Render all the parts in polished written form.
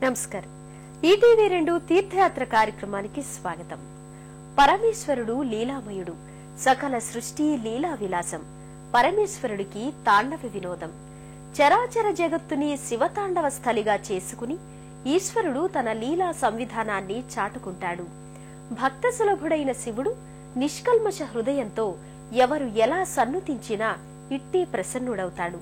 నమస్కారం. ఈటీవీ2 తీర్థయాత్ర కార్యక్రమానికి స్వాగతం. పరమేశ్వరుడు లీలామయుడు, సకల సృష్టి లీలా విలాసం. పరమేశ్వరుడికి తాండవ వినోదం. చరాచర జగత్తుని శివతాండవ స్థలిగా చేసుకుని ఈశ్వరుడు తన లీలా సంవిధానాన్ని చాటుకుంటాడు. భక్త సులభుడైన శివుడు నిష్కల్మష హృదయంతో ఎవరు ఎలా సన్నుతించినా ఇట్టీ ప్రసన్నుడవుతాడు.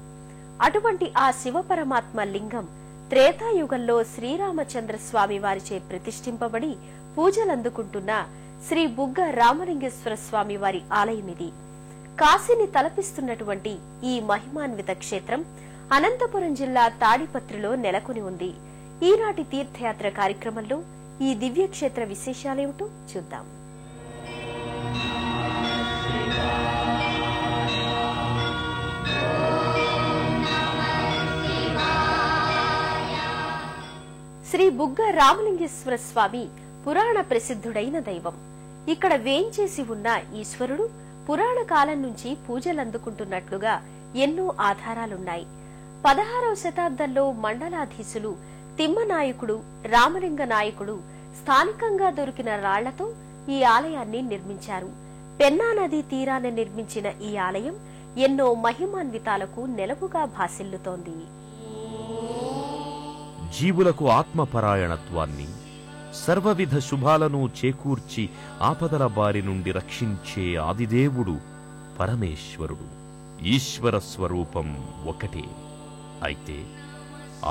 అటువంటి ఆ శివపరమాత్మ లింగం త్రేతాయుగంలో శ్రీరామచంద్ర స్వామి వారిచే ప్రతిష్ఠింపబడి పూజలందుకుంటున్న శ్రీ బుగ్గ రామలింగేశ్వర స్వామి వారి ఆలయమిది. కాశీని తలపిస్తున్నటువంటి ఈ మహిమాన్విత క్షేత్రం అనంతపురం జిల్లా తాడిపత్రిలో నెలకొని ఉంది. ఈనాటి తీర్థయాత్ర కార్యక్రమంలో ఈ దివ్యక్షేత్ర విశేషాలేమిటో చూద్దాం. శ్రీ బుగ్గ రామలింగేశ్వర స్వామి పురాణ ప్రసిద్ధుడైన దైవం. ఇక్కడ వేంచేసి ఉన్న ఈశ్వరుడు పురాణ కాలం నుంచి పూజలందుకుంటున్నట్లుగా ఎన్నో ఆధారాలున్నాయి. 16వ శతాబ్దంలో మండలాధీశులు తిమ్మనాయకుడు, రామలింగ నాయకుడు స్థానికంగా దొరికిన రాళ్లతో ఈ ఆలయాన్ని నిర్మించారు. పెన్నా నదీ తీరాన నిర్మించిన ఈ ఆలయం ఎన్నో మహిమాన్వితాలకు నెలవుగా భాసిల్లుతోంది. జీవులకు ఆత్మపరాయణత్వాన్ని, సర్వవిధ శుభాలను చేకూర్చి ఆపదల బారి నుండి రక్షించే ఆదిదేవుడు పరమేశ్వరుడు. ఈశ్వర స్వరూపం ఒకటే. అయితే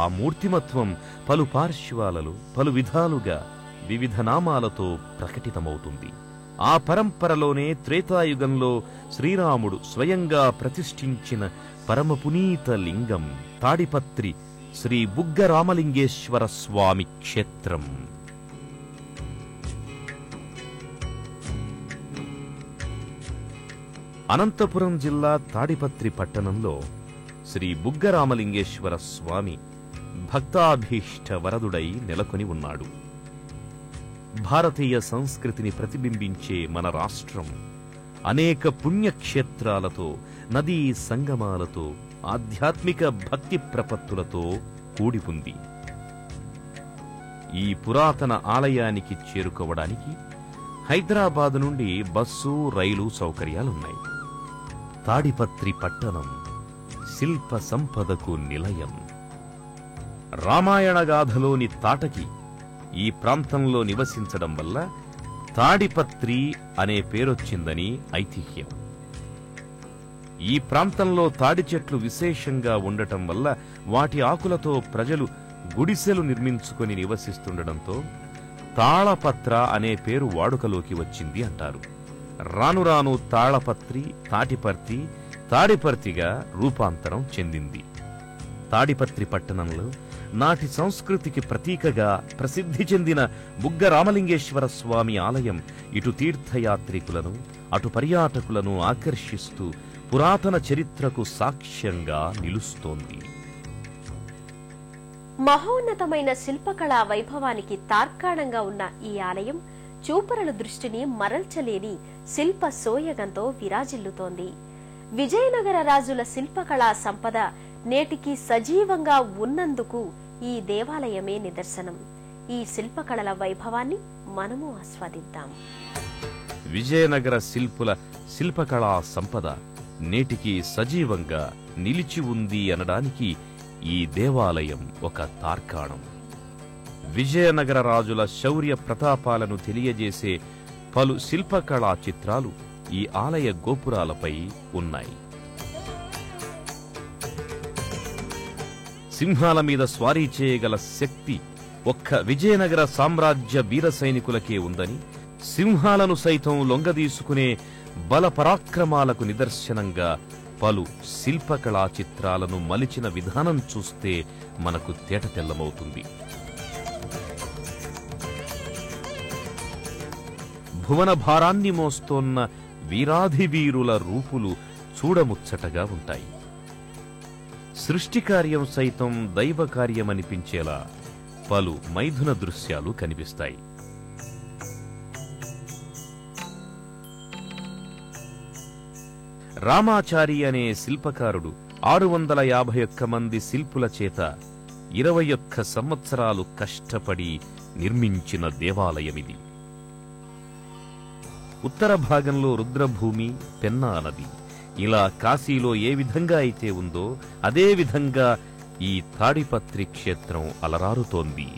ఆ మూర్తిమత్వం పలు పార్శ్వాలలో పలు విధాలుగా వివిధ నామాలతో ప్రకటితమవుతుంది. ఆ పరంపరలోనే త్రేతాయుగంలో శ్రీరాముడు స్వయంగా ప్రతిష్ఠించిన పరమపునీత లింగం తాడిపత్రి శ్రీ బుగ్గ రామలింగేశ్వర స్వామి క్షేత్రం. అనంతపురం జిల్లా తాడిపత్రి పట్టణంలో శ్రీ బుగ్గ రామలింగేశ్వర స్వామి భక్తాభీష్ట వరదుడై నెలకొని ఉన్నాడు. భారతీయ సంస్కృతిని ప్రతిబింబించే మన రాష్ట్రం అనేక పుణ్యక్షేత్రాలతో, నదీ సంగమాలతో, ఆధ్యాత్మిక భక్తి ప్రపత్తులతో కూడి ఉంది. ఈ పురాతన ఆలయానికి చేరుకోవడానికి హైదరాబాద్ నుండి బస్సు, రైలు సౌకర్యాలున్నాయి. తాడిపత్రి పట్టణం శిల్ప సంపదకు నిలయం. రామాయణగాథలోని తాటకి ఈ ప్రాంతంలో నివసించడం వల్ల తాడిపత్రి అనే పేరొచ్చిందని ఐతిహ్యం. ఈ ప్రాంతంలో తాడి చెట్లు విశేషంగా ఉండటం వల్ల వాటి ఆకులతో ప్రజలు గుడిసెలు నిర్మించుకొని నివసిస్తుండటంతో తాళపత్ర అనే పేరు వాడుకలోకి వచ్చింది అంటారు. రాను రాను తాళపత్రి, తాటిపర్తి, తాడిపర్తిగా రూపాంతరం చెందింది. తాడిపత్రి పట్టణంలో నాటి సంస్కృతికి ప్రతీకగా ప్రసిద్ధి చెందిన బుగ్గ రామలింగేశ్వర స్వామి ఆలయం ఇటు తీర్థయాత్రికులను, అటు పర్యాటకులను ఆకర్షిస్తూ పురాతన చరిత్రకు సాక్ష్యంగా నిలుస్తోంది. మహోన్నతమైన శిల్పకళా వైభవానికి తార్కాణంగా ఉన్న ఈ ఆలయం చూపరుల దృష్టిని మరల్చలేని శిల్ప సోయగంతో విరాజిల్లుతోంది. విజయనగర రాజుల శిల్పకళా సంపద నేటికి సజీవంగా ఉన్నందుకు ఈ దేవాలయమే నిదర్శనం. ఈ శిల్పకళల వైభవాన్ని మనము ఆస్వాదిద్దాం. విజయనగర శిల్పుల శిల్పకళా సంపద నేటికి సజీవంగా నిలిచి ఉంది అనడానికి ఈ దేవాలయం ఒక తార్కాణం. విజయనగర రాజుల శౌర్య ప్రతాపాలను తెలియజేసే పలు శిల్పకళా చిత్రాలు ఈ ఆలయ గోపురాలపై ఉన్నాయి. సింహాల మీద స్వారీ చేయగల శక్తి ఒక్క విజయనగర సామ్రాజ్య వీర సైనికులకే ఉందని, సింహాలను సైతం లొంగదీసుకునే బల పరాక్రమాలకు నిదర్శనంగా పలు శిల్పకళా చిత్రాలను మలిచిన విధానం చూస్తే మనకు తేటతెల్లమవుతుంది. భువన భారాన్ని మోస్తోన్న వీరాధివీరుల రూపులు చూడముచ్చటగా ఉంటాయి. సృష్టికార్యం సైతం దైవ కార్యమనిపించేలా పలు మైథున దృశ్యాలు కనిపిస్తాయి. రామాచారి అనే శిల్పకారుడు 651 మంది శిల్పుల చేత 21 సంవత్సరాలు కష్టపడి నిర్మించిన దేవాలయమిది. ఉత్తర భాగంలో రుద్రభూమి, పెన్నా నది. ఇలా కాశీలో ఏ విధంగా అయితే ఉందో అదే విధంగా ఈ తాడిపత్రి క్షేత్రం అలరారుతోంది.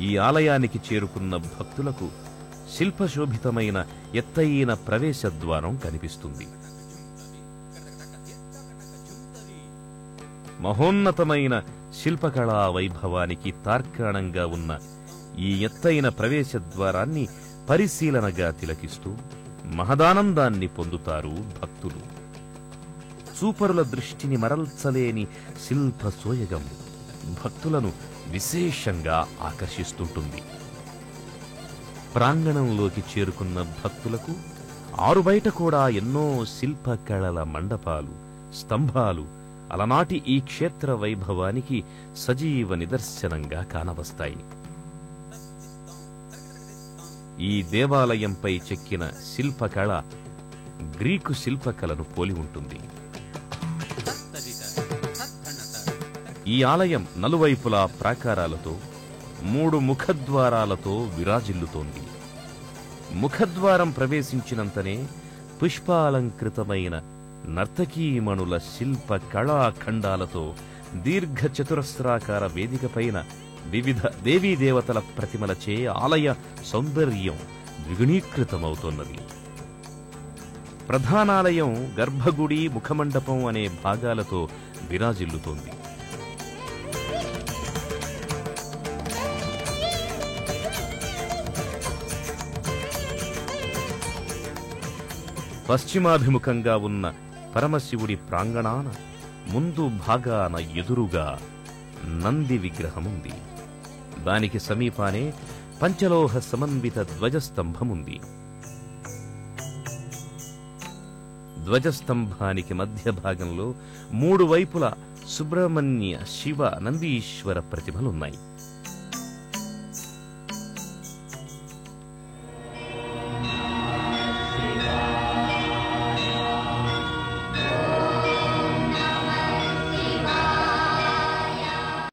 ఈ ఆలయానికి చేరుకున్న భక్తులకు శిల్పశోభితమైన ఎత్తైన ప్రవేశద్వారం కనిపిస్తుంది. మహోన్నతమైన శిల్పకళా వైభవానికి తార్కాణంగా ఉన్న ఈ ఎత్తైన ప్రవేశద్వారాన్ని పరిశీలనగా తిలకిస్తూ మహదానందాన్ని పొందుతారు భక్తులు. చూపరుల దృష్టిని మరల్చలేని శిల్ప సోయగం భక్తులను విశేషంగా ఆకర్షిస్తుంటుంది. ప్రాంగణంలోకి చేరుకున్న భక్తులకు ఆరుబయట కూడా ఎన్నో శిల్పకళల మండపాలు, స్తంభాలు అలనాటి ఈ క్షేత్ర వైభవానికి సజీవ నిదర్శనంగా కానవస్తాయి. ఈ దేవాలయంపై చెక్కిన శిల్పకళ గ్రీకు శిల్పకళను పోలి ఉంటుంది. ఈ ఆలయం నలువైపులా ప్రాకారాలతో 3 ముఖద్వారాలతో విరాజిల్లుతోంది. ముఖద్వారం ప్రవేశించినంతనే పుష్పాలంకృతమైన నర్తకీమణుల శిల్ప కళాఖండాలతో దీర్ఘ చతురస్రాకార వేదికపైన వివిధ దేవీదేవతల ప్రతిమలచే ఆలయ సౌందర్యం ద్విగుణీకృతమవుతోన్నది. ప్రధానాలయం గర్భగుడి, ముఖమండపం అనే భాగాలతో విరాజిల్లుతోంది. పశ్చిమాభిముఖంగా ఉన్న పరమశివుడి ప్రాంగణాన ముందు భాగాన ఎదురుగా నంది విగ్రహముంది. దానికి సమీపానే పంచలోహ సమన్విత ధ్వజస్తంభముంది. ధ్వజస్తంభానికి మధ్య భాగంలో 3 వైపులా సుబ్రహ్మణ్య, శివ, నందీశ్వర ప్రతిమలున్నాయి.